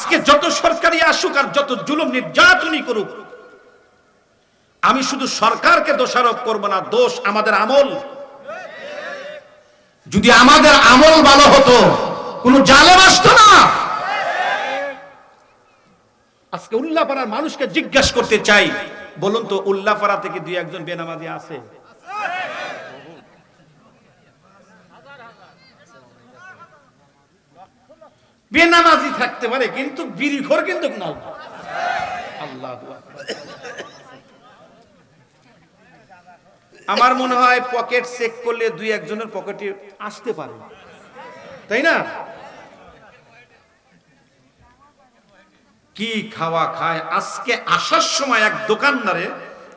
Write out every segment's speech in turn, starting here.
আজকে যত সরকারি আসুক আর যত জুলুম নির্যাতনই করুক, আমি শুধু সরকারকে দোষারোপ করব না, দোষ আমাদের আমল। যদি আমাদের আমল ভালো হতো, কোন জালেম আসতো না। আজকে উল্লাপাড়ার মানুষকে জিজ্ঞাসা করতে চাই, বলুন তো উল্লাপাড়া থেকে দুই একজন বেনামাজি আছে? বেনামাজি থাকতে পারে কিন্তু বিড়িখোর কিন্তু না। আল্লাহু আকবার। আমার মনে হয় পকেট চেক করলে দুই একজনের পকেটে আসতে পারে, তাই না? কি খাওয়া খায়। আজকে আসার সময় এক দোকানদারে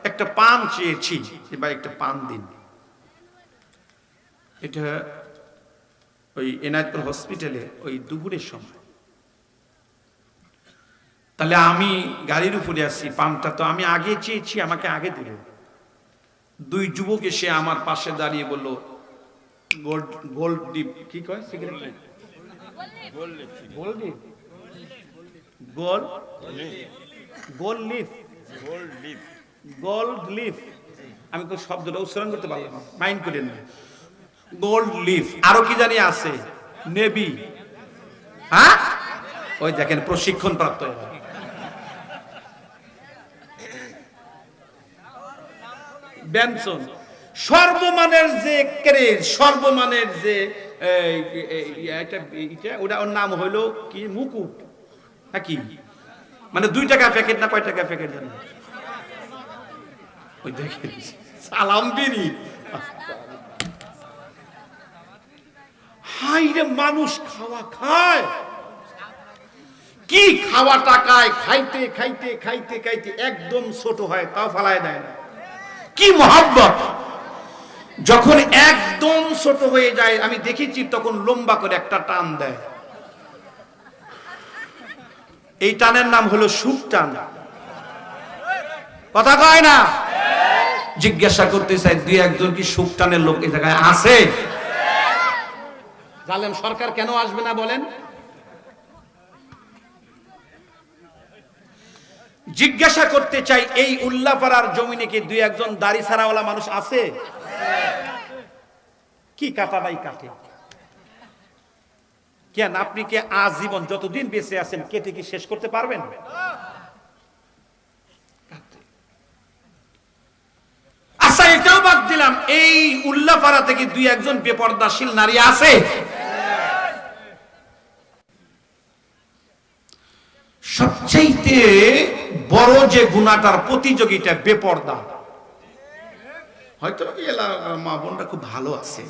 একটা পান চেয়েছি, ভাই একটা পান দিন। এটা ওই এনায়েতপুর হসপিটালে ওই দুপুরের সময়। তাহলে আমি গাড়ির উপরে আছি, পানটা তো আমি আগে চেয়েছি, আমাকে আগে দিল। দুই যুবক এসে আমার পাশে দাঁড়িয়ে বলল, গোল্ড গোল্ড ডিপ কি কয় cigarette, gold deep, gold gold leaf, gold leaf. আমি তো শব্দটা উচ্চারণ করতে পারলাম না, মাইন্ড করেন না। গোল্ড লিফ, আরো কি জানি আছে, নেভি। হ্যাঁ, ওই দেখেন প্রশিক্ষণ প্রাপ্ত। বেনসন, সর্বমানের যে ক্রেজ, সর্বমানের যে ওটা, ওর নাম হইলো কি মুকুট, হ্যাঁ কি মানে 2 টাকা প্যাকেট না কয় টাকা প্যাকেট জানেন? ওই দেখেন সালাম বিনি। হাই রে, মানুষ খাওয়া খায়, কি খাওয়া টাকায় খাইতে খাইতে খাইতে খাইতে একদম ছোট হয়, তাও ফালায় দেয় না। কি মহব্বত! যখন একদম ছোট হয়ে যায় আমি দেখেছি, তখন লম্বা করে একটা টান দেয়। এই টানের নাম হলো সুখ টান। কথা কয় না? জিজ্ঞাসা করতে চাই, দুই একজন কি সুখ টানের লোক এই জায়গায় আছে? জালেম সরকার কেন আসবে না বলেন? জিজ্ঞাসা করতে চাই, এই উল্লাপাড়ার জমিনে কি দুই একজন দাড়ি ছাড়াওয়ালা মানুষ আছে? কি কাটাটাই কাটে কেন? আপনি কি আজীবন যতদিন বেঁচে আছেন কেটে কি শেষ করতে পারবেন? আচ্ছা, এটাও বাদ দিলাম, এই উল্লাপাড়া থেকে দুই একজন বেপরদাশীল নারী আছে? সবচাইতে বড় যে গুণাটার প্রতিযোগিতা বেপর্দা। হয়তো মা বোনটা খুব ভালো আছে,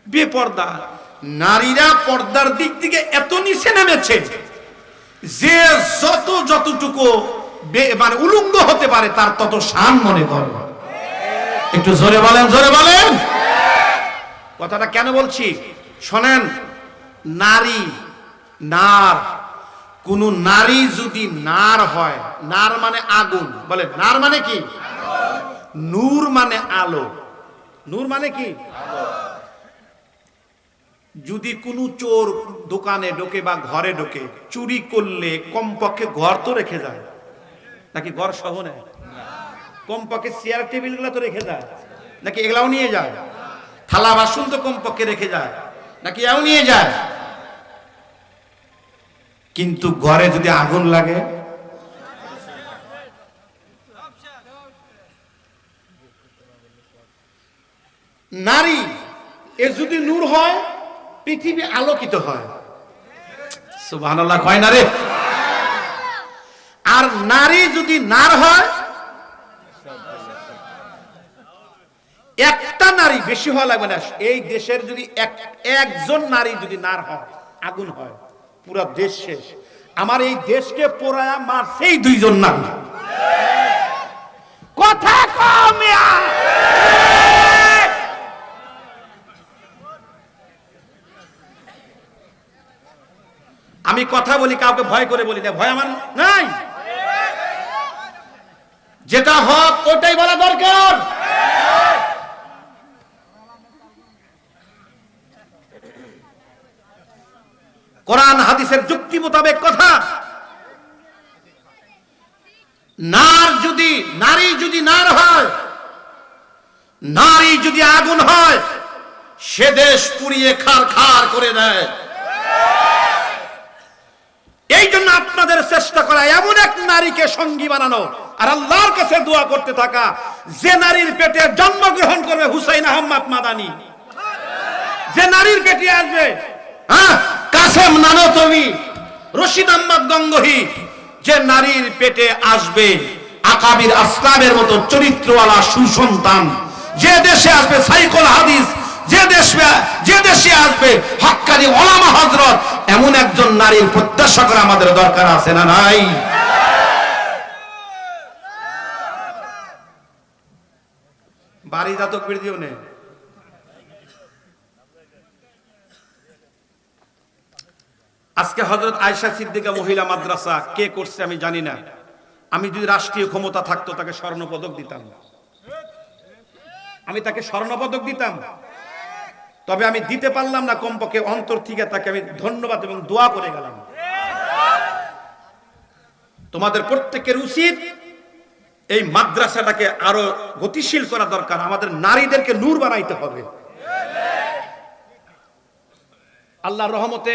বেপর্দা নারীরা পর্দার দিক থেকে এত নিচে নেমেছে যে যতটুকু মানে উলঙ্গ হতে পারে তার তত শান মনে করে। একটু জোরে বলেন, জোরে বলেন। কথাটা কেন বলছি শোনেন। নারী, নার, কোন নারী যদি নার হয়, নার মানে আগুন, বলে নার মানে কি? নূর মানে আলো। নূর মানে কি? যদি কোনো চোর দোকানে ঢোকে বা ঘরে ঢোকে, চুরি করলে কমপক্ষে ঘর তো রেখে যায় নাকি? ঘর সহ নেয়? কমপক্ষে চেয়ার টেবিল গুলো তো রেখে যায় নাকি? এগুলাও নিয়ে যায়? থালা বাসন তো কমপক্ষে রেখে যায় নাকি? এও নিয়ে যায়? কিন্তু ঘরে যদি আগুন লাগে, নারী এর যদি নূর হয়, পৃথিবী আলোকিত হয়। সুবহানাল্লাহ কয় না রে? আর নারী যদি নার হয়, একটা নারী, বেশি হওয়া লাগবে না, এই দেশের যদি একজন নারী যদি নার হয়, আগুন হয়, পুরো দেশ শেষ। আমার এই দেশকে পোড়ায়া মারছে এই 2 জন নারী। কথা কমিয়া আমি কথা বলি, কাউকে ভয় করে বলি না, ভয় আমার নাই। যেটা হক ওটাই বলা দরকার। কোরআন হাদিসের যুক্তি মোতাবেক কথা। নারী যদি নার হয়, নারী যদি আগুন হয়, সে দেশ পুড়িয়ে খার খার করে দেয়। এই জন্য আপনাদের চেষ্টা করা এমন এক নারীকে সঙ্গী বানানো আর আল্লাহর কাছে দোয়া করতে থাকা, যে নারীর পেটে জন্মগ্রহণ করবে হুসাইন আহমদ মাদানি, যে নারীর পেটে আসবে কাসেম নানতবি, রশিদ আহমদ গঙ্গোহী, যে নারীর পেটে আসবে আকাবির আসলামের মতো চরিত্রওয়ালা সুসন্তান, যে দেশে আসবে সাইকুল হাদিস, যে দেশে আসবে হক্কানি ওলামা হযরত, এমন একজন নারীর প্রত্যাশা করা আমাদের দরকার আছে না নাই? বাড়ি যা তকবীর দিও নে। আজকে হযরত আয়েশা সিদ্দিকা মহিলা মাদ্রাসা কে করছে আমি জানি না। আমি যদি রাষ্ট্রীয় ক্ষমতা থাকতো তাকে স্বর্ণপদক দিতাম, আমি তাকে স্বর্ণপদক দিতাম। তবে আমি দিতে পারলাম না, কমপক্ষে অন্তর থেকে তাকে আমি ধন্যবাদ এবং দোয়া করে গেলাম। তোমাদের প্রত্যেকের উচিত এই মাদ্রাসাটাকে আরো গতিশীল করা দরকার। আমাদের নারীদেরকে নূর বানাইতে হবে। আল্লাহর রহমতে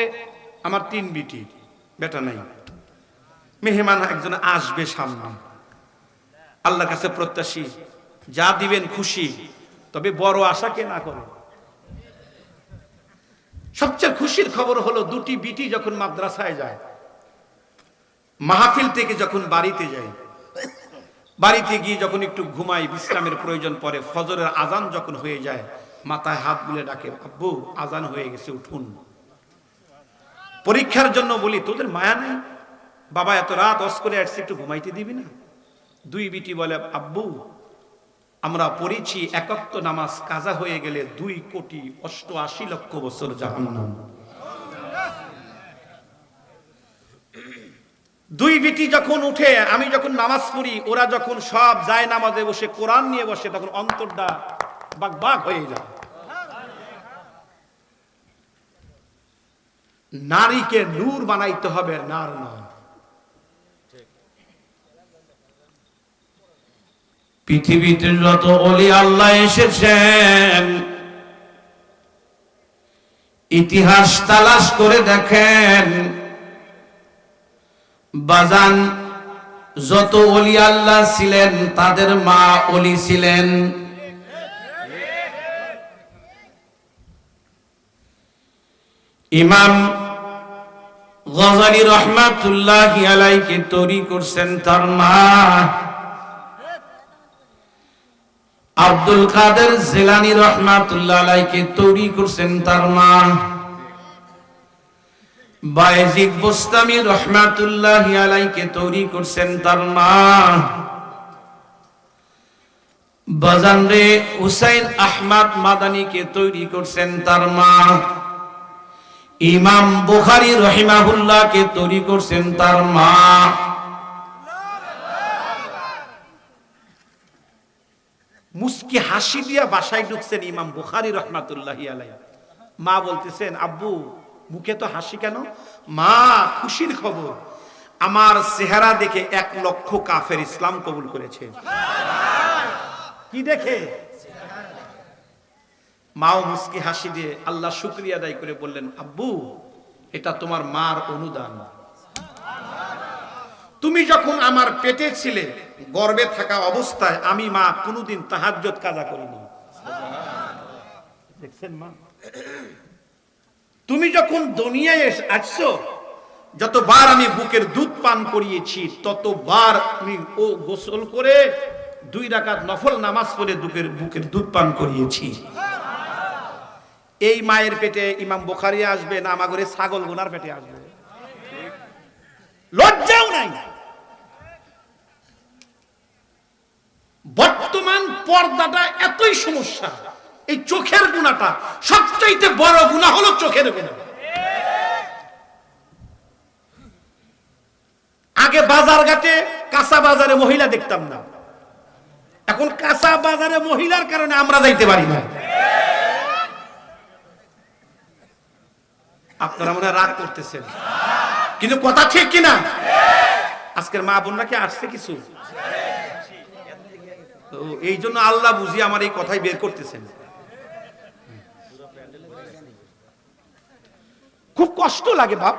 আমার 3 বিটি, বেটা নাই। মেহমান একজন আসবে সামনে, আল্লাহর কাছে প্রত্যাশী, যা দিবেন খুশি, তবে বড় আশা কে না করে। সবচেয়ে খুশির খবর হলো 2টি বিটি যখন মাদ্রাসায় যায়, মাহফিল থেকে যখন বাড়িতে যায়, বাড়িতে গিয়ে যখন একটু ঘুমাই, বিশ্রামের প্রয়োজন পড়ে, ফজরের আজান যখন হয়ে যায়, মাথায় হাত বুলে ডাকে, আব্বু আজান হয়ে গেছে উঠুন। পরীক্ষার জন্য বলি, তোদের মায়া নেই? বাবা এত রাত অস করে আসছে, একটু ঘুমাইতে দিবি না? 2 বিটি বলে, আব্বু আমরা পড়েছি একাত্ত নামাজ কাজা হয়ে গেলে 2,88,00,000 বছর জাহান্নাম। 2 বিটি যখন উঠে, আমি যখন নামাজ পড়ি, ওরা যখন সব যায় নামাজে বসে কোরআন নিয়ে বসে, তখন অন্তরটা বাক হয়ে যায়। নারীকে নূর বানাইতে হবে, নার নয়। পৃথিবীতে যত ওলি আল্লাহ এসেছেন, ইতিহাস তালাশ করে দেখেন বাজান, যত ওলি আল্লাহ ছিলেন তাদের মা ওলি ছিলেন। ইমাম গজালি রহমাতুল্লাহি আলাইহি তৈরি করছেন তার মা, আব্দুল কাদের জিলানী রহমাতুল্লাহ আলাইহি তৈরি করছেন তার মা, বায়েজিদ বুস্তামি রহমাতুল্লাহি আলাইহি তৈরি করছেন তার মা, বাজান রে হুসাইন আহমদ মাদানীকে তৈরি করছেন তার মা, ইমাম বুখারী রহিমাহুল্লাহকে তৈরি করছেন তার মা। মুস্কি হাসি দিয়া বাসায় ঢুকছেন ইমাম বুখারী রহমাতুল্লাহি আলাইহি। মা বলতেছেন, আব্বু মুখে তো হাসি কেন? মা খুশির খবর, আমার চেহারা দেখে 1,00,000 কাফের ইসলাম কবুল করেছে। কি দেখে? মাও মুস্কি হাসি দিয়ে আল্লাহ শুকরিয়া আদায় করে বললেন, আব্বু এটা তোমার মার অনুদান। তুমি যখন আমার পেটে ছিলে, গর্ভে থাকা অবস্থায়, আমি মা কোনোদিন তাহাজ্জুদ কাজা করিনি। দেখছেন মা, তুমি যখন দুনিয়ায় আসছো, যতবার আমি বুকের দুধ পান করিয়েছি, ততবার আমি ও গোসল করে 2 রাকাত নফল নামাজ পড়ে বুকের দুধ পান করিয়েছি। এই মায়ের পেটে ইমাম বুখারী আসবে না আমাগরে ছাগল গোনার পেটে আসবে? লজ্জাও নাই। বর্তমান পর্দাটা এতই সমস্যা, এই চোখের গুনাহটা সবচাইতে বড় গুনাহ হলো চোখের গুনাহ। আগে বাজার ঘাটে কাঁচা বাজারে মহিলা দেখতাম না, এখন কাঁচা বাজারে মহিলার কারণে আমরা যাইতে পারি না। আপনারা মনে হয় রাগ করতেছেন, কিন্তু কথা ঠিক কিনা? আজকের মা বোনরা কি আসছে কিছু? তো এই জন্য আল্লাহ বুঝি আমার এই কথাই বের করতেছেন। খুব কষ্ট লাগে বাপ,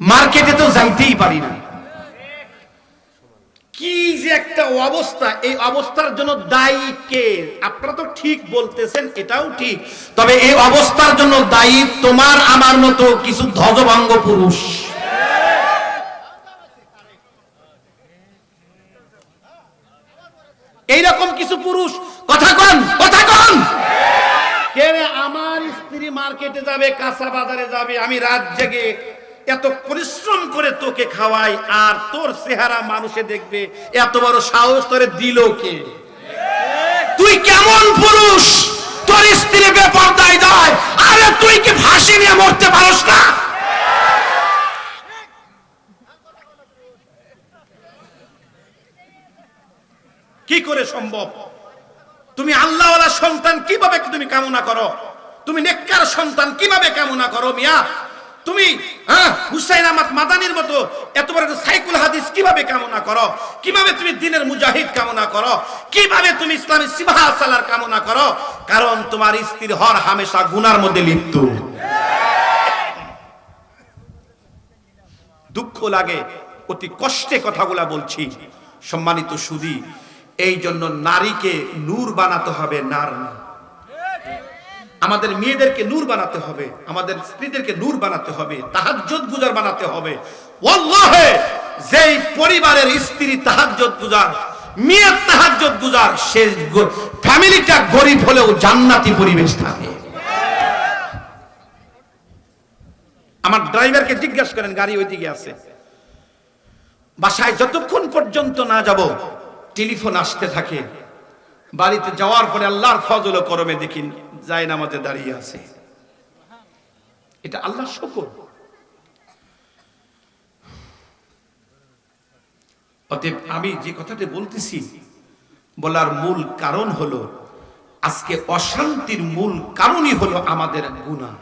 মার্কেটে তো যাইতেই পারি না। কি যে একটা অবস্থা, এই অবস্থার জন্য দায়ী কে? আপনারা তো ঠিক বলতেছেন, এটাও ঠিক, তবে এই অবস্থার জন্য দায়ী তোমার আমার মতো কিছু ধ্বজভঙ্গ পুরুষ। এইরকম কিছু পুরুষ, কথা কন, কথা কন। কে রে? আমার স্ত্রী মার্কেটে যাবে, কাঁচা বাজারে যাবে, আমি রাত জেগে এত পরিশ্রম করে তোকে খাওয়াই, আর তোর চেহারা মানুষে দেখবে, এত বড় সাহস তোরে দিল কে? তুই কেমন পুরুষ? তোর স্ত্রী বেপরদায় যায়, আরে তুই কি ফাঁসি নিয়ে মরতে পারস না? কি করে সম্ভব? তুমি আল্লাহওয়ালা সন্তান কিভাবে তুমি কামনা করো? তুমি নেককার সন্তান কিভাবে কামনা করো মিয়া? তুমি হুসাইন আহমদ মাদানির মতো এত বড় সাইকুল হাদিস কিভাবে কামনা করো? কিভাবে তুমি দ্বীনের মুজাহিদ কামনা করো? কিভাবে তুমি ইসলামী সিবাহ সালার কামনা করো? কারণ তোমার স্ত্রী হর হামেশা গুনার মধ্যে লিপ্ত। দুঃখ লাগে, অতি কষ্টে কথাগুলা বলছি সম্মানিত সুধী। এই জন্য নারীকে নূর বানাতে হবে, নার না। আমাদের মেয়েদেরকে নূর বানাতে হবে, আমাদের স্ত্রীদেরকে নূর বানাতে হবে, তাহাজ্জুদ গুজার বানাতে হবে। ওয়াল্লাহি যেই পরিবারের স্ত্রী তাহাজ্জুদ গুজার, মেয়ে তাহাজ্জুদ গুজার, সে ফ্যামিলিটা গরিব হলেও জান্নাতি পরিবেশ থাকে। আমার ড্রাইভারকে জিজ্ঞাসা করেন, গাড়ি ওইদিকে আছে, বাসায় যতক্ষণ পর্যন্ত না যাব টেলিফোন আসতে থাকে। বাড়িতে যাওয়ার পরে আল্লাহর ফজল ও করমে দেখি যায় নামাজে দাঁড়িয়ে আছে। এটা আল্লাহর শুকর। অতএব আমি যে কথাটা বলতেছি, বলার মূল কারণ হলো, আজকে অশান্তির মূল কারণই হলো আমাদের গুনাহ।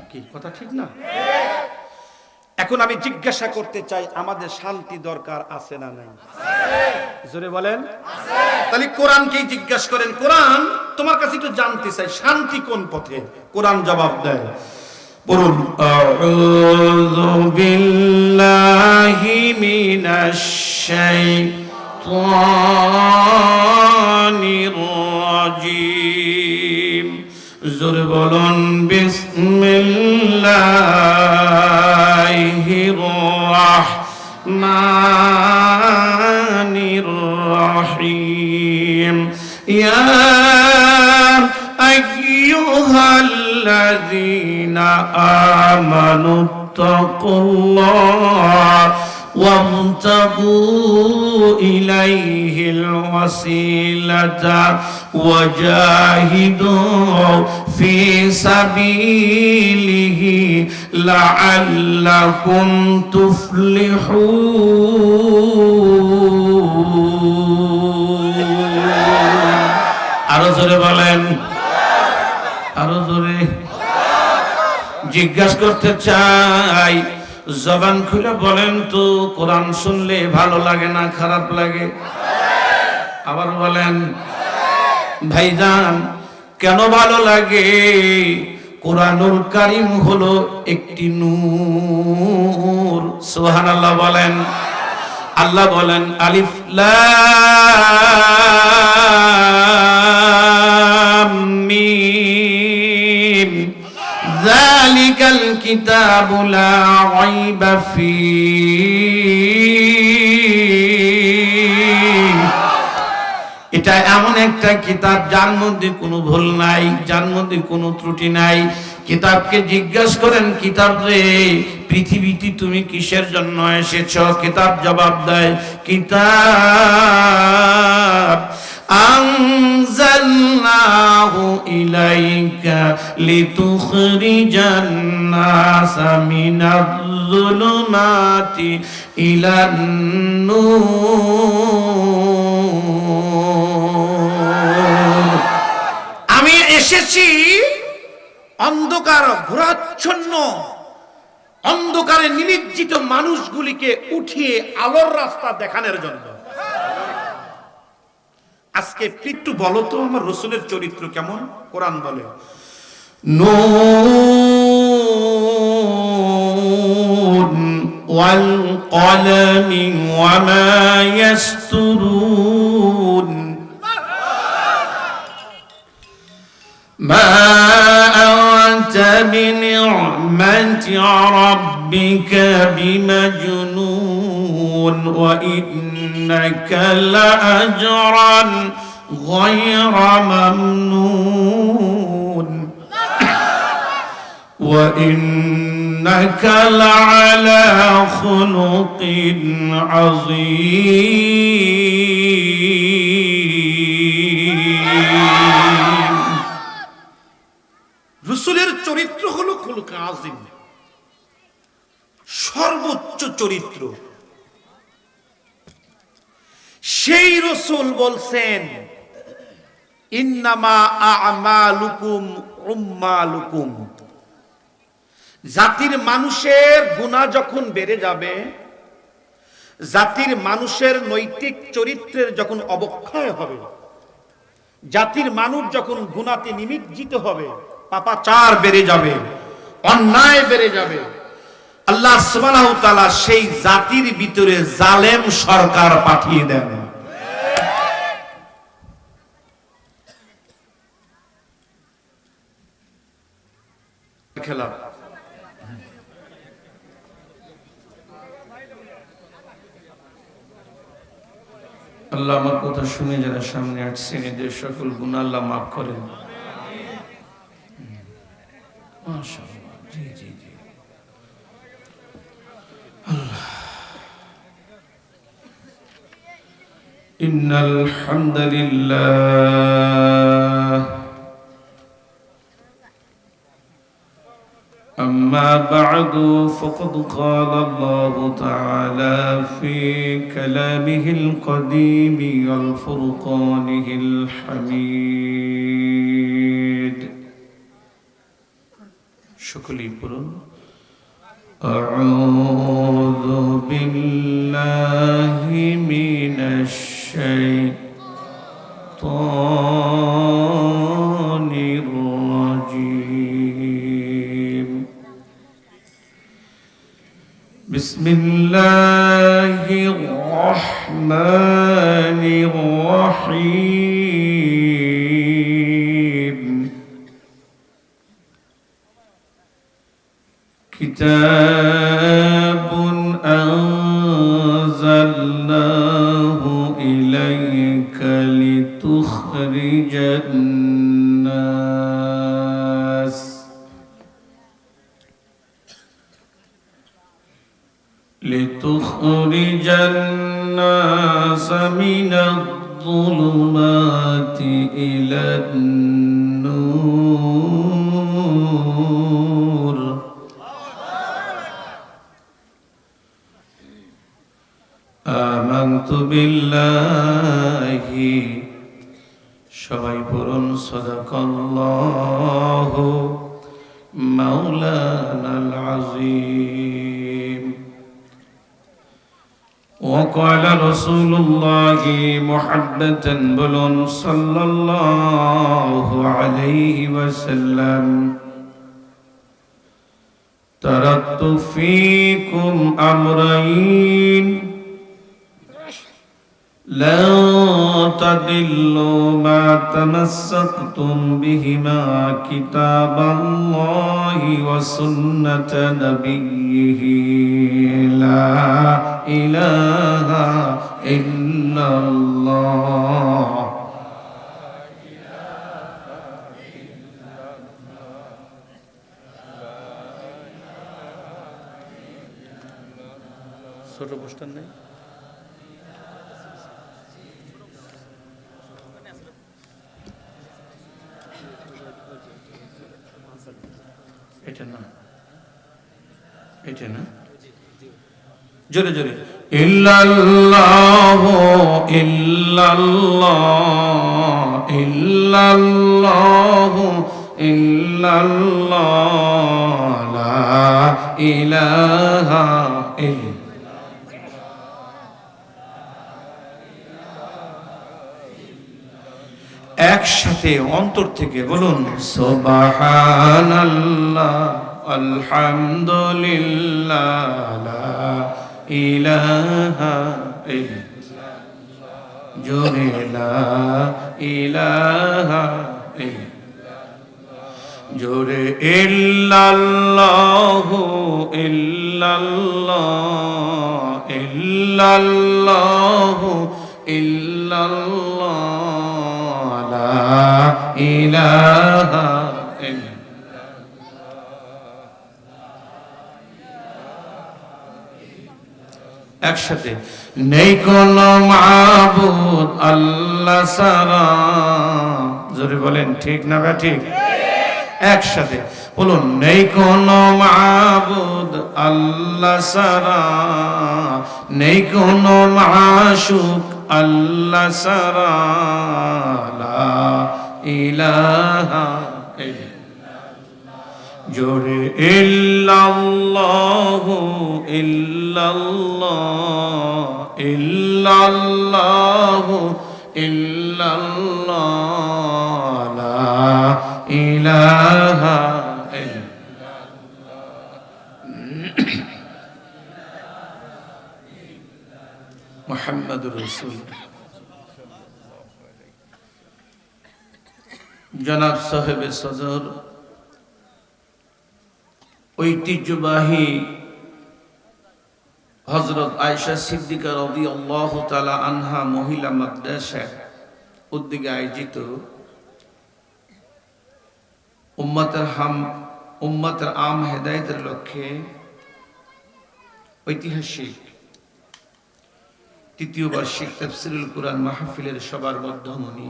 কি কথা ঠিক না? এখন আমি জিজ্ঞাসা করতে চাই, আমাদের শান্তি দরকার আছে না নাই? জোরে বলেন। তাহলে কোরআনকেই জিজ্ঞাসা করেন, কোরআন তোমার কাছে একটু জানতে চাই, শান্তি কোন পথে? কোরআন জবাব দেয়, পড়ুন। আউযু বিল্লাহি মিনাশ শাইতানির রাজিম। জোরে বলুন, বিসমিল্লাহির রাহমানির রাহিম। ইয়া আইয়ুহাল্লাযীনা আমানু তাকুল্লাহ وابتغوا إليه الوسيلة وجاهدوا في سبيله لعلكم تفلحون। আরো জোরে বলেন, আরো জোরে। জিজ্ঞাসা করতে চাই, জবান খুলে বলেন তো, কোরআন শুনলে ভালো লাগে না খারাপ লাগে? আবার বলেন ভাইজান, কেন ভালো লাগে? কোরআনুল কারীম হলো একটি নূর। সুবহানাল্লাহ বলেন। আল্লাহ বলেন, আলিফ লাম মিম যালিকাল কিতাবু লা রাইবা ফীহ। এটা এমন একটা কিতাব যার মধ্যে কোনো ভুল নাই, যার মধ্যে কোনো ত্রুটি নাই। কিতাবকে জিজ্ঞাসা করেন, কিতাব রে পৃথিবীতে তুমি কিসের জন্য এসেছো? কিতাব জবাব দেয়, কিতাব আনজালনাহু ইলাইকা লিতুখরিজান নাসা মিনাজ-যুলুমাতি ইলান নূর। আমি এসেছি অন্ধকার ঘোরাচ্ছন্ন অন্ধকারে নিমজ্জিত মানুষগুলিকে উঠিয়ে আলোর রাস্তা দেখানোর জন্য। আজকে একটু বলো তো আমার রাসূলের চরিত্র কেমন? কোরআন বলে নুন ওয়াল কলামি ওয়া মা ইয়াসতুরুন মা আনতা বিনি'মাতি রাব্বিকা বিমাজনুন ওয়া ইন্নাকা লাআজরান গায়রা মামনুন وإنك لعلى خلق عظيم রাসূলের চরিত্র হলো খুলুক আযীম, সর্বোচ্চ চরিত্র। সেই রাসূল বলছেন ইন্নামা আ'মালুকুম উম্মালুকুম, জাতির মানুষের গুনাহ যখন বেড়ে যাবে, জাতির মানুষের নৈতিক চরিত্রের যখন অবক্ষয় হবে, জাতির মানুষ যখন গুনাহতে নিমজ্জিত হবে, পাপাচার বেড়ে যাবে, অন্যায় বেড়ে যাবে, আল্লাহ সুবহানাহু ওয়া তাআলা সেই জাতির ভিতরে জালেম সরকার পাঠিয়ে দেন। খেলা আল্লাহ আমার কথা শুনে যারা সামনে আসছেন এদের সকল গুনাহ আল্লাহ মাফ করেন। মাশাআল্লাহ, জি জি জি। আল্লাহ ইন্নাল হামদালিল্লাহ أما بعد فقد قال الله تعالى في كلامه القديم والفرقانه الحميد شكري برون أعوذ بالله من الشيطان الرجيم بسم الله الرحمن الرحيم كتاب أنزلناه إليك لتخرج الناس من الظلمات إلى النور آمنت بالله সবাই পড়ুন সাদাকাল্লাহু মাওলানাল আযীম وقال رسول الله محبة بلون صلى الله عليه وسلم تركت فيكم أمرين لا تضلوا ما تمسكتم بهما كتاب الله وسنة نبيه لا إله إلا الله ছোট পোস্টার নেই এটা না এটা না জোরে জোরে ইল্লাল্লাহু ইল্লাল্লাহ ইল্লাল্লাহু ইল্লাল্লাহ লা ইলাহা একসাথে অন্তর থেকে বলুন সুবহানাল্লাহ আলহামদুলিল্লাহ লা ইলাহা ইল্লাল্লাহ জোরে লা ইলাহা জোরে ইল্লাল্লাহু ইল্লাল্লাহ ইল্লাল্লাহু ইল্লাল্লাহ লা ইলাহা একসাথে নেই কোন মাবুদ আল্লাহ ছাড়া জোরে বলেন ঠিক না বা ঠিক একসাথে বলুন নেই কোন মাবুদ আল্লাহ ছাড়া নেই কোন মাশুক আল্লাহ ছাড়া লা ইলাহা জোরে ইল্লাল্লাহু ইল্লাল্লাহ ইল্লাল্লাহু ইল্লাল্লাহ লা ইলাহা মুহাম্মাদুর রাসূল জনাব সাহেবে সদর ঐতিহ্যবাহী হযরত আয়েশা সিদ্দিকা রাদিয়াল্লাহু তাআলা আনহা মহিলা মাদ্রাসা উদ্যোগে আয়োজিত উম্মতের আম হেদায়েতের লক্ষ্যে ঐতিহাসিক তৃতীয় বার্ষিক তাফসীরুল কুরআন মাহফিলের সবার মধ্যমণি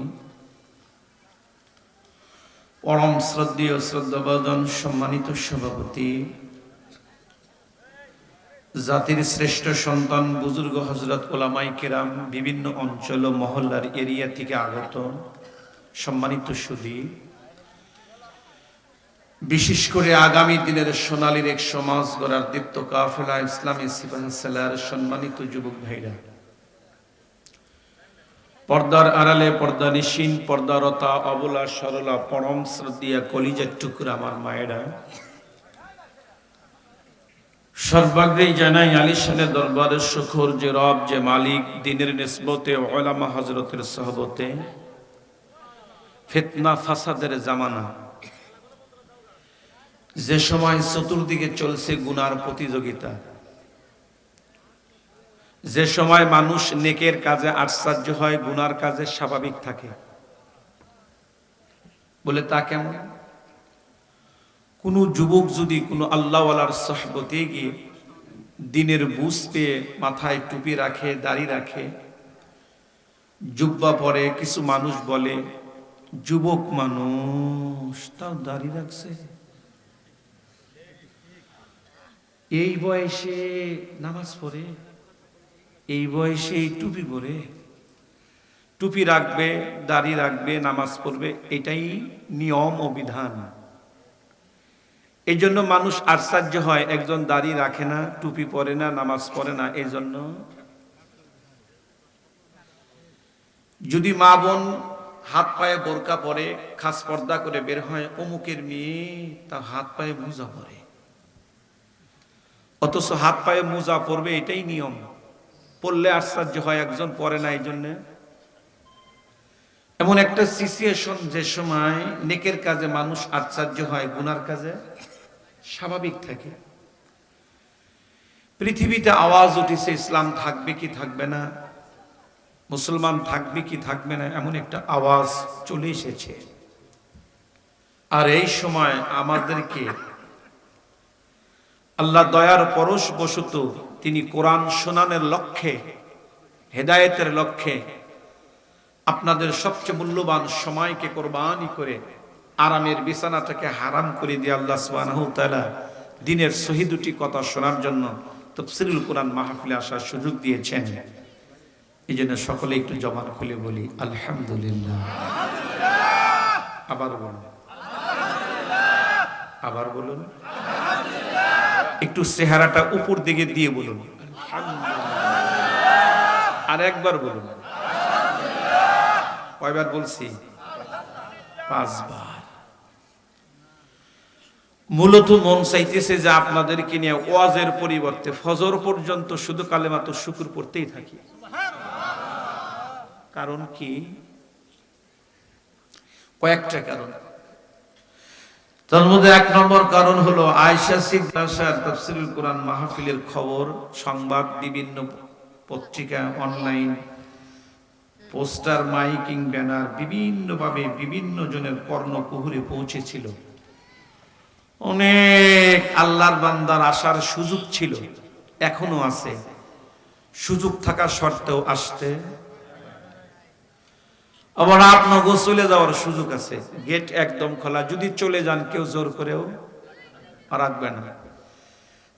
পরম শ্রদ্ধেয় শ্রদ্ধাভাজন সম্মানিত সভাপতি জাতির শ্রেষ্ঠ সন্তান বুজুর্গ হযরত উলামায়ে কেরাম বিভিন্ন অঞ্চল ও মহল্লার এরিয়া থেকে আগত সম্মানিত সুধী বিশেষ করে আগামী দিনের সোনালীর এক সমাজ গড়ার দীপ্ত কাফেলা ইসলামী সিপাহসালার সম্মানিত যুবক ভাইরা পর্দার আড়ালে পর্দানিশীন পর্দারতা অবলা সরলা পরম শ্রদ্ধেয়া কলিজার টুকরা আমার মায়েরা সর্বাগ্রেই জানাই আলিশানের দরবারের শুকর যে রব যে মালিক দিনের নিসবতে উলামা হযরতের সহবতে ফিতনা ফাসাদের জামানা যে সময় চতুর্দিকে চলছে গুনার প্রতিযোগিতা যে সময় মানুষ নেকের কাজে আশ্চর্য হয় গুনার কাজে স্বাভাবিক থাকে বলে তা কেমন কোন যুবক যদি কোনো আল্লাহওয়ালার সহবতে গিয়ে দিনের বুঝ পেয়ে মাথায় টুপি রাখে দাড়ি রাখে জুব্বা পরে কিছু মানুষ বলে যুবক মানুষ তাও দাড়ি রাখছে এই বয়সে নামাজ পড়ে এই বয়সে এই টুপি পরে টুপি রাখবে দাড়ি রাখবে নামাজ পড়বে এটাই নিয়ম ও বিধান এই জন্য মানুষ আশ্চর্য হয় একজন দাড়ি রাখে না টুপি পরে না নামাজ পড়ে না এই জন্য যদি মা বোন হাত পায়ে বোরকা পরে খাস পর্দা করে বের হয় অমুকের মেয়ে তা হাত পায়ে মোজা পরে অথচ হাত পায়ে মোজা পরবে এটাই নিয়ম পড়লে আশ্চর্য হয় একজন পরে না এই জন্য এমন একটা সিচুয়েশন যে সময় নেকের কাজে মানুষ আশ্চর্য হয় গুনার কাজে স্বাভাবিক থাকে পৃথিবীতে আওয়াজ উঠেছে ইসলাম থাকবে কি থাকবে না মুসলমান থাকবে কি থাকবে না এমন একটা আওয়াজ চলে এসেছে আর এই সময় আমাদেরকে আল্লাহ দয়ার পরশ বশত তিনি কোরআন শোনানোর লক্ষ্যে হেদায়েতের লক্ষ্যে আপনাদের সবচেয়ে মূল্যবান সময়কে কোরবানি করে আরামের বিছানাটাকে হারাম করে দিয়ে আল্লাহ সুবহানাহু ওয়া তাআলা দিনের সহি দুটি কথা শোনার জন্য তাফসীরুল কুরআন মাহফিলে আসার সুযোগ দিয়েছেন এই জন্য সকলে একটু জবান খুলে বলি আলহামদুলিল্লাহ আবার বলুন আবার বলুন, একটু চেহারাটা উপর দিকে দিয়ে বলুন আর একবার বলুন। কয়বার বলছি? 5 বার। মূলত মন চাইতেছে যে আপনাদেরকে নিয়ে ওয়াজের পরিবর্তে ফজর পর্যন্ত শুধু কালেমাতু শুকর পড়তেই থাকি। কারণ কি? কয়েকটা কারণ। তার মধ্যে 1 নম্বর কারণ হলো আয়েশা সিদ্দিকার তাফসীরুল কোরআন মাহফিলের খবর, সংবাদ, বিভিন্ন পত্রিকা, অনলাইন পোস্টার, মাইকিং, ব্যানার বিভিন্নভাবে বিভিন্ন জনের কর্ণকুহরে পৌঁছেছিল। অনেক আল্লাহর বান্দার আসার সুযোগ ছিল, এখনো আছে, সুযোগ থাকা সত্ত্বেও আসতে। আবার আপনাকেও চলে যাওয়ার সুযোগ আছে, গেট একদম খোলা, যদি চলে যান কেউ জোর করেও রাখবে না।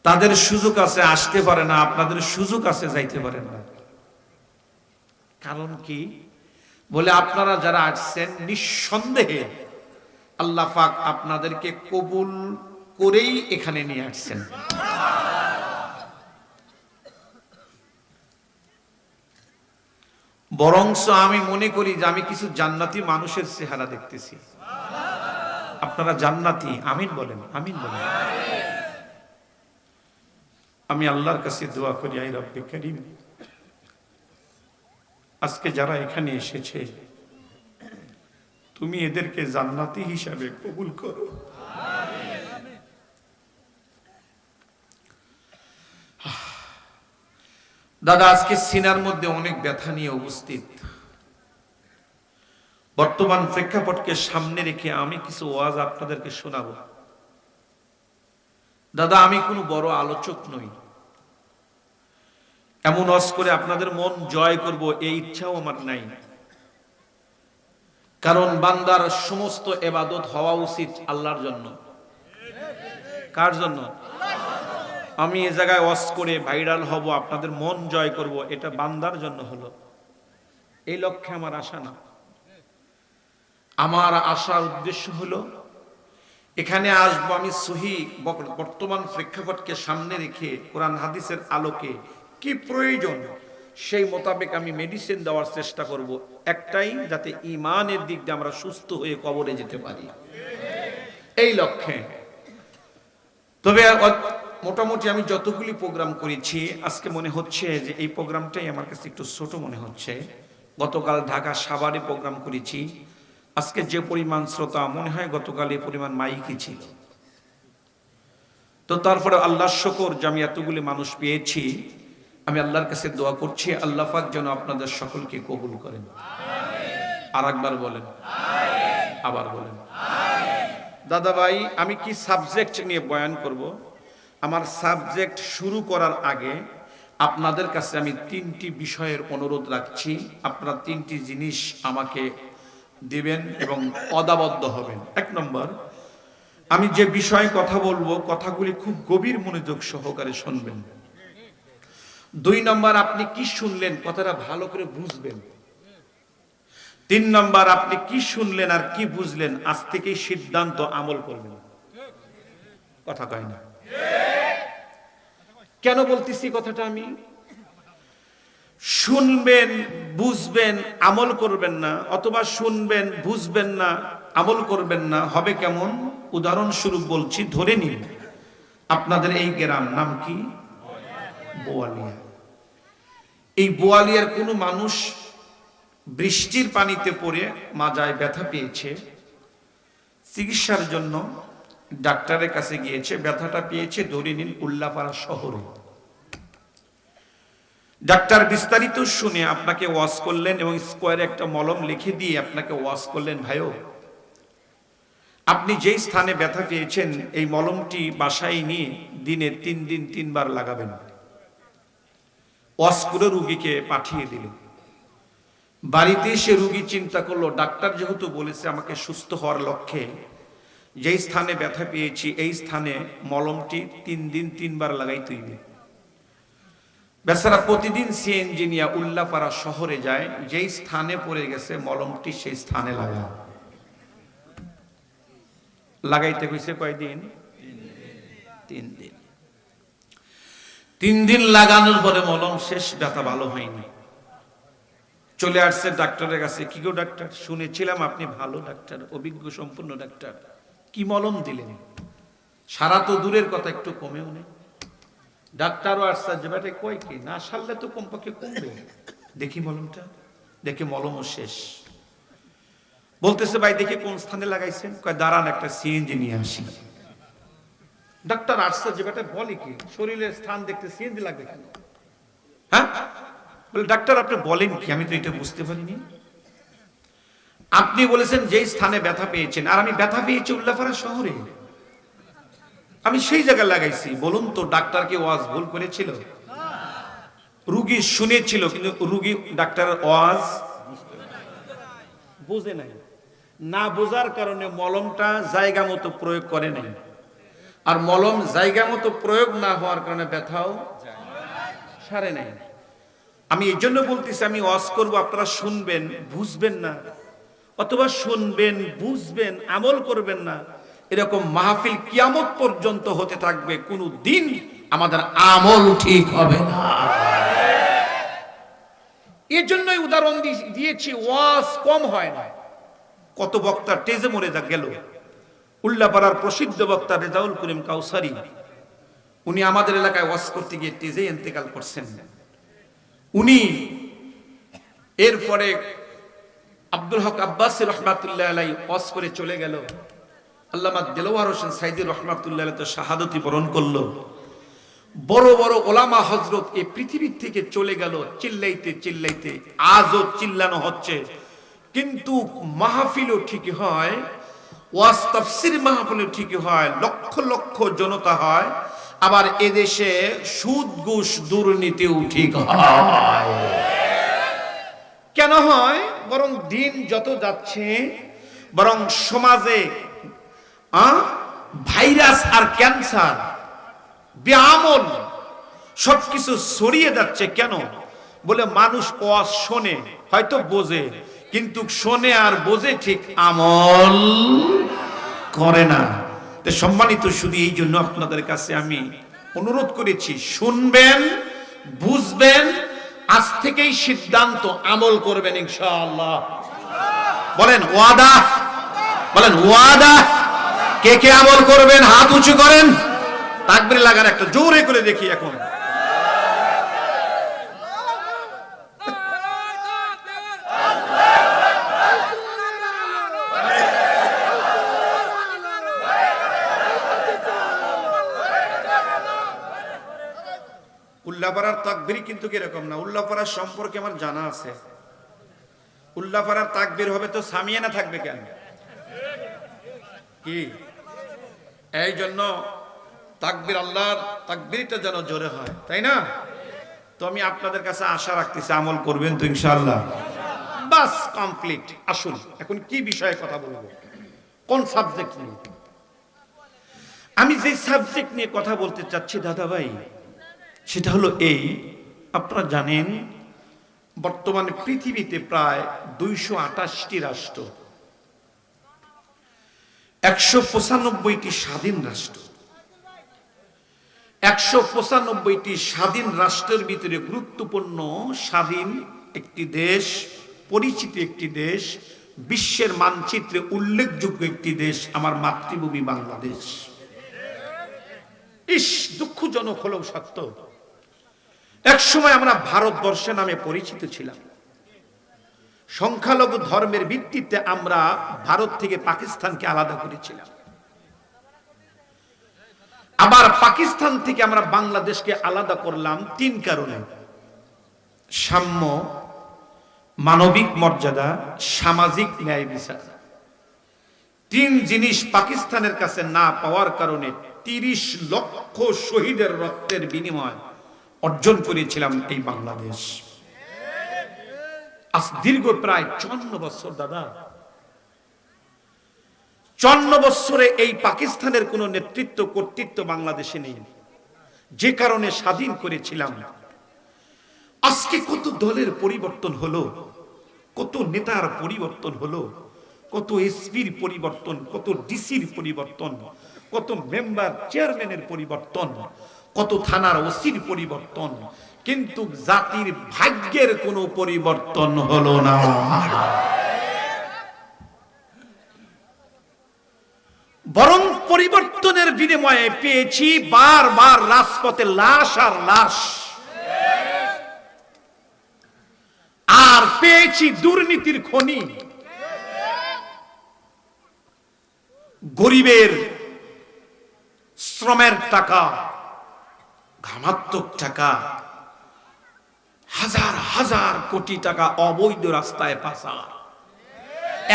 তাদের সুযোগ আছে, আসতে পারে না, আপনাদের সুযোগ আছে, যাইতে পারেন না। কারণ কি? বলে আপনারা যারা আসছেন নিঃসন্দেহে আল্লাহ পাক আপনাদেরকে কবুল করেই এখানে নিয়ে আসছেন। বরংস আমি মনে করি যে আমি কিছু জান্নাতি মানুষের চেহারা দেখতেছি। আপনারা জান্নাতি, আমিন বলেন, আমিন বলেন। আমি আল্লাহর কাছে দোয়া করি, আই রব্বে কারীম, আজকে যারা এখানে এসেছে তুমি এদেরকে জান্নাতি হিসাবে কবুল করো। দাদা, আজকে সিনার মধ্যে অনেক ব্যথা নিয়ে উপস্থিত। বর্তমান প্রেক্ষাপটকে সামনে রেখে আমি কিছু ওয়াজ আপনাদেরকে শোনাবো। দাদা, আমি কোনো বড় আলোচক নই, এমন ওয়াজ করে আপনাদের মন জয় করব এই ইচ্ছাও আমার নাই। কারণ বান্দার সমস্ত ইবাদত হওয়া উচিত আল্লাহর জন্য। কার জন্য? আমি এই জায়গায় ওয়াজ করে ভাইরাল হব, আপনাদের মন জয় করব, এটা বান্দার জন্য হলো। এই লক্ষ্যে আমার আশা না। আমার আসার উদ্দেশ্য হলো এখানে আসবো আমি সহি বর্তমান প্রেক্ষাপটকে সামনে রেখে কোরআন হাদিসের আলোকে কি প্রয়োজন সেই মোতাবেক আমি মেডিসিন দেওয়ার চেষ্টা করব, একটাই, যাতে ঈমানের দিক দিয়ে আমরা সুস্থ হয়ে কবরে যেতে পারি, এই লক্ষ্যে। তবে মোটামুটি আমি যতগুলি প্রোগ্রাম করেছি, আজকে মনে হচ্ছে যে এই প্রোগ্রামটাই আমার কাছে একটু ছোট মনে হচ্ছে। গতকাল ঢাকা সাভারে প্রোগ্রাম করেছি, আজকে যে পরিমাণ শ্রোতা, মনে হয় গতকাল এই পরিমাণ মাইকই ছিল। তো তারপরে আল্লাহর শুকর যে আমি এতগুলি মানুষ পেয়েছি, আমি আল্লাহর কাছে দোয়া করছি আল্লাহ পাক যেন আপনাদের সকলকে কবুল করেন। আর একবার বলেন, আবার বলেন। দাদা ভাই, আমি কি সাবজেক্ট নিয়ে বয়ান করব? আমার সাবজেক্ট শুরু করার আগে আপনাদের কাছে আমি 3টি বিষয়ের অনুরোধ রাখছি। আপনারা 3টি জিনিস আমাকে দিবেন এবং অদাবদ্ধ হবেন। 1 নম্বর, আমি যে বিষয়ে কথা বলবো কথাগুলি খুব গভীর মনোযোগ সহকারে শুনবেন। 2 নম্বর, আপনি কি শুনলেন কথাটা ভালো করে বুঝবেন। 3 নম্বর, আপনি কি শুনলেন আর কি বুঝলেন আজ থেকেই সিদ্ধান্ত আমল করবেন। কথা কয় না? কেন বলতেছি কথাটা? আমি শুনবেন, বুঝবেন, আমল করবেন না, অথবা শুনবেন, বুঝবেন না, আমল করবেন না, হবে কেমন? উদাহরণস্বরূপ বলছি, ধরে নিন আপনাদের এই গ্রাম নাম কি? বোয়ালিয়া। এই বোয়ালিয়ার কোনো মানুষ বৃষ্টির পানিতে পড়ে মাজায় ব্যথা পেয়েছে, চিকিৎসার জন্য ডাক্তারের কাছে গিয়েছে, ব্যথাটা পেয়েছে ধরে নিন উল্লাপাড়া শহরে। ডাক্তার বিস্তারিত শুনে আপনাকে ওয়াশ করলেন এবং স্কোয়ারে একটা মলম লিখে দিয়ে আপনাকে ওয়াশ করলেন, ভাইও আপনি যেই স্থানে ব্যথা পেয়েছেন এই মলমটি বাসায় নিয়ে দিনে 3 দিন 3 বার লাগাবেন। ওয়াশ করে রুগীকে পাঠিয়ে দিলেন। বাড়িতে এসে রুগী চিন্তা করলো, ডাক্তার যেহেতু বলেছে আমাকে সুস্থ হওয়ার লক্ষ্যে যেই স্থানে ব্যথা পেয়েছি এই স্থানে মলমটি 3 দিন 3 বার লাগাইতে হইবে। বেচারা প্রতিদিন সিএনজি নিয়ে উল্লাপাড়া শহরে যায়, যেই স্থানে পড়ে গেছে মলমটি সেই স্থানে লাগায়। লাগাইতে কইছে কয়দিন? 3 দিন। 3 দিন লাগানোর পরে মলম শেষ, ব্যথা ভালো হয়নি। চলে আসছে ডাক্তারের কাছে। কি গো ডাক্তার, শুনেছিলাম আপনি ভালো ডাক্তার, অভিজ্ঞ সম্পন্ন ডাক্তার, কি মলম দিলেন? সারা তো দূরের কথা, একটু কমেও নেই। ডাক্তারও আসছে, যে বেটা কয় কি, না সারলে তো কমপক্ষে কমবে, দেখি মলমটা। দেখে মলমও শেষ। বলতেছে ভাই দেখি কোন স্থানে লাগাইছেন? কয় দাঁড়ান একটা সিএনজি নিয়ে আসি। ডাক্তার আসছে, যে বেটা বলে কি, শরীরের স্থান দেখতে সিএনজি লাগবে কেন? হ্যাঁ বলে ডাক্তার আপনি বলেন কি, আমি তো এটা বুঝতে পারিনি। আপনি বলেছেন যেই স্থানে ব্যথা পেয়েছেন, আর আমি ব্যথা পেয়েছি উল্লাপাড়া শহরে, আমি সেই জায়গায় লাগাইছি। বলুন তো ডাক্তার কি ওয়াজ ভুল করেছিল? রুগী শুনেছিল, কিন্তু রুগী ডাক্তারের ওয়াজ বুঝে নাই। না বোঝার কারণে মলমটা জায়গা মতো প্রয়োগ করে নাই। আর মলম জায়গা মতো প্রয়োগ না হওয়ার কারণে ব্যথাও সারে নাই। আমি এই জন্য বলতেছি, আমি ওয়াজ করব, আপনারা শুনবেন, বুঝবেন না, অথবা শুনবেন, বুঝবেন, আমল করবেন না। এরকম মাহফিল কিয়ামত পর্যন্ত হতে থাকবে, কোনো দিন আমাদের আমল ঠিক হবে না। এর জন্যই উদাহরণ দিয়েছি, ওয়াজ কম হয় না। কত বক্তা টেজে মরে গেল। উল্লাপাড়ার প্রসিদ্ধ বক্তা রেজাউল করিম কাউসারি, উনি আমাদের এলাকায় ওয়াজ করতে গিয়ে টেজে ইন্তেকাল করছেন। উনি এরপরে আব্দুল হক আব্বাসী রহমাতুল্লাহ আলাইহি ওয়াজ করে চলে গেল। আল্লামা দেলোয়ার হোসেন সাইদী রহমাতুল্লাহ আলাইহি তো শাহাদাতি বরণ করলো। বড় বড় ওলামা হযরত এই পৃথিবী থেকে চলে গেল চিল্লাইতে চিল্লাইতে। আজও চিল্লানো হচ্ছে, কিন্তু মাহফিলও ঠিকই হয়, ওয়াজ তাফসীর মাহফিলও ঠিকই হয়, লক্ষ লক্ষ জনতা হয়। আবার এদেশে সুদ ঘুষ দুর্নীতিও ঠিক হয়। কেন হয়? বরং দিন যত যাচ্ছে, বরং সমাজে ভাইরাস আর ক্যান্সার, বেআমল সবকিছু ছড়িয়ে যাচ্ছে। কেন? বলে মানুষ ওয়াজ শোনে, হয়তো বোঝে, কিন্তু শোনে আর বোঝে, ঠিক আমল করে না। তো সম্মানিত, শুধু এই জন্য আপনাদের কাছে আমি অনুরোধ করেছি, শুনবেন, বুঝবেন, আজ থেকেই সিদ্ধান্ত, আমল করবেন ইনশাআল্লাহ। বলেন ওয়াদা, বলেন ওয়াদা। কে কে আমল করবেন হাত উঁচু করেন। তাকবীর লাগান একটা জোরে করে দেখি এখন। উল্লাপাড়ার তাকবীর কিন্তু কিরকম না, উল্লাপাড়ার সম্পর্কে আমার জানা আছে। উল্লাপাড়ার তাকবীর হবে তো সামিয়ানা থাকবে কেন? কি এই জন্য তাকবীর, আল্লাহর তাকবীরটা যেন জোরে হয়, তাই না? তো আমি আপনাদের কাছে আশা রাখতেছি, আমল করবেন তো ইনশাআল্লাহ। বাস কমপ্লিট। আসুন এখন কি বিষয়ে কথা বলবো, কোন সাবজেক্ট নিয়ে? আমি যে সাবজেক্ট নিয়ে কথা বলতে চাচ্ছি দাদা ভাই, সেটা হলো এই, আপনারা জানেন বর্তমানে পৃথিবীতে প্রায় 228টি রাষ্ট্র, 195টি স্বাধীন রাষ্ট্র। 195টি স্বাধীন রাষ্ট্রের ভিতরে গুরুত্বপূর্ণ স্বাধীন একটি দেশ, পরিচিত একটি দেশ, বিশ্বের মানচিত্রে উল্লেখযোগ্য একটি দেশ আমার মাতৃভূমি বাংলাদেশ। ইস, দুঃখজনক হলেও সত্য, একসময় আমরা ভারতবর্ষ নামে পরিচিত ছিলাম। সংখ্যালঘু ধর্মের ভিত্তিতে আমরা ভারত থেকে পাকিস্তানকে আলাদা করেছিলাম। আবার পাকিস্তান থেকে আমরা বাংলাদেশকে আলাদা করলাম 3 কারণে: সাম্য, মানবিক মর্যাদা, সামাজিক ন্যায় বিচার। 3 জিনিস পাকিস্তানের কাছে না পাওয়ার কারণে 30 লক্ষ শহীদের রক্তের বিনিময় অর্জন করেছিলাম এই বাংলাদেশ। আজ দীর্ঘ প্রায় 54 বছর, দাদা 54 বছরে এই পাকিস্তানের কোন নেতৃত্ব কর্তৃত্ব বাংলাদেশে নেই, যে কারণে স্বাধীন করেছিলাম। আজকে কত দলের পরিবর্তন হলো, কত নেতার পরিবর্তন হলো, কত এসপির পরিবর্তন, কত ডিসির পরিবর্তন, কত মেম্বার চেয়ারম্যানের পরিবর্তন, কত থানার ওসির পরিবর্তন, কিন্তু জাতির ভাগ্যের কোনো পরিবর্তন হলো না। বরং পরিবর্তনের বিনিময়ে পেয়েছি বারবার রাজপথে লাশ আর লাশ, আর পেয়েছি দুর্নীতির খনি। গরিবের শ্রমের টাকা, ঘামাত্মক টাকা, হাজার হাজার কোটি টাকা অবৈধ রাস্তায় পাচার,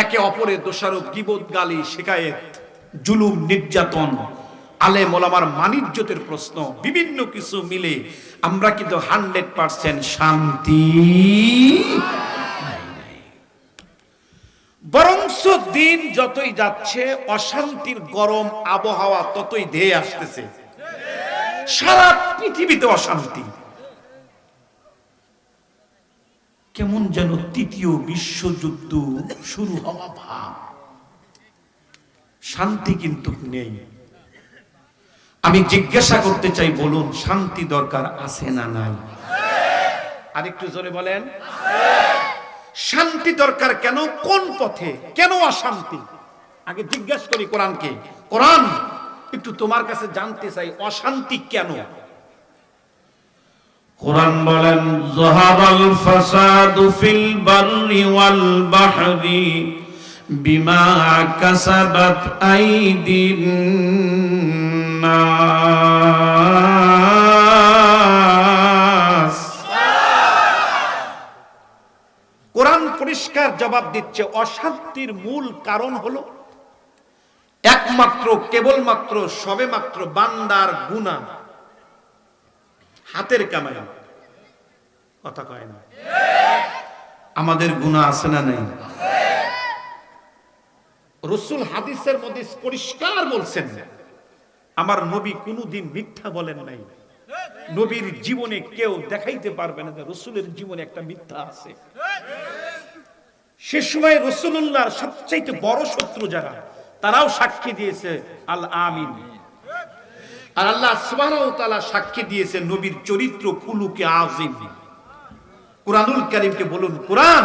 একে অপরের দোষারোপ, গীবত, গালি, শিকায়েত, জুলুম, নির্যাতন, আলেম ওলামার মানিজ্যতের প্রশ্ন, বিভিন্ন কিছু মিলে আমরা কিন্তু 100% শান্তি। বরংস দিন যতই যাচ্ছে অশান্তির গরম আবহাওয়া ততই ধেয়ে আসতেছে। সারা পৃথিবীতে অশান্তি, কেমন যেন তৃতীয় বিশ্বযুদ্ধ শুরু হওয়া ভাব। শান্তি কিন্তু নেই। আমি জিজ্ঞাসা করতে চাই, বলুন শান্তি দরকার আছে না নাই? আরেকটু জোরে বলেন। শান্তি দরকার কেন? কোন পথে? কেন অশান্তি? আগে জিজ্ঞাসা করি কোরআনকে। কোরআন, একটু তোমার কাছে জানতে চাই অশান্তি কেন? কোরআন বলেন, যাহারাল ফাসাদু ফিল বাররি ওয়াল বাহরি বিমা কাসাবাত আইদিন নাস। কোরআন পরিষ্কার জবাব দিচ্ছে, অশান্তির মূল কারণ হলো একমাত্র, কেবলমাত্র, সবেমাত্র বান্দার গুনাহ, হাতের কামাই। কথা কয় না? আমাদের গুনাহ আছে না নাই? রাসূল হাদিসের মধ্যে পরিষ্কার বলছেন, আমার নবী কোনদিন মিথ্যা বলেন নাই। নবীর জীবনে কেউ দেখাইতে পারবে না যে রাসূলের জীবনে একটা মিথ্যা আছে। সে সময় রাসূলুল্লাহর সবচেয়ে বড় শত্রু যারা, তারাও সাক্ষী দিয়েছে আল আমিন। আর আল্লাহ সুবহানাহু ওয়া তাআলা সাক্ষী দিয়েছে নবীর চরিত্র, খুলুকে আযীম। কুরআনুল কারীমকে বলুন, কোরআন